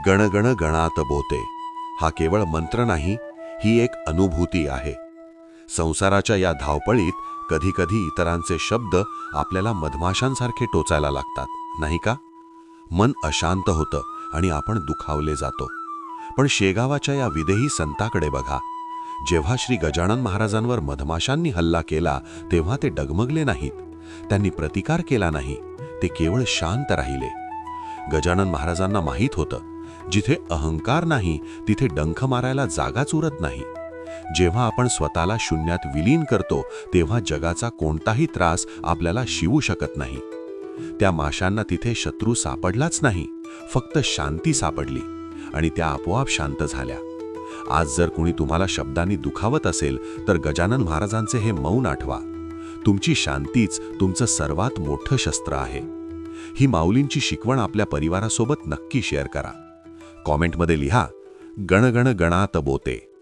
गणगण गणात बोते हा केवळ मंत्र नाही, ही एक अनुभूती आहे. संसाराच्या या धावपळीत कधीकधी इतरांचे शब्द आपल्याला मधमाशांसारखे टोचायला लागतात, नाही का? मन अशांत होतं आणि आपण दुखावले जातो. पण शेगावाच्या या विदेही संताकडे बघा. जेव्हा श्री गजानन महाराजांवर मधमाशांनी हल्ला केला तेव्हा ते डगमगले नाहीत. त्यांनी प्रतिकार केला नाही, ते केवळ शांत राहिले. गजानन महाराजांना माहीत होतं, जिथे अहंकार नाही तिथे डंख मारायला जागाच उरत नाही. जेव्हा आपण स्वतःला शून्यात विलीन करतो तेव्हा जगाचा कोणताही त्रास आपल्याला शिवू शकत नाही. त्या माशांना तिथे शत्रू सापडलाच नाही, फक्त शांती सापडली आणि त्या आपोआप शांत झाल्या. आज जर कुणी तुम्हाला शब्दांनी दुखावत असेल तर गजानन महाराजांचे हे मौन आठवा. तुमची शांतीच तुमचं सर्वात मोठं शस्त्र आहे. ही माऊलींची शिकवण आपल्या परिवारासोबत नक्की शेअर करा. कॉमेंटमध्ये लिहा, गणगण गणात बोते.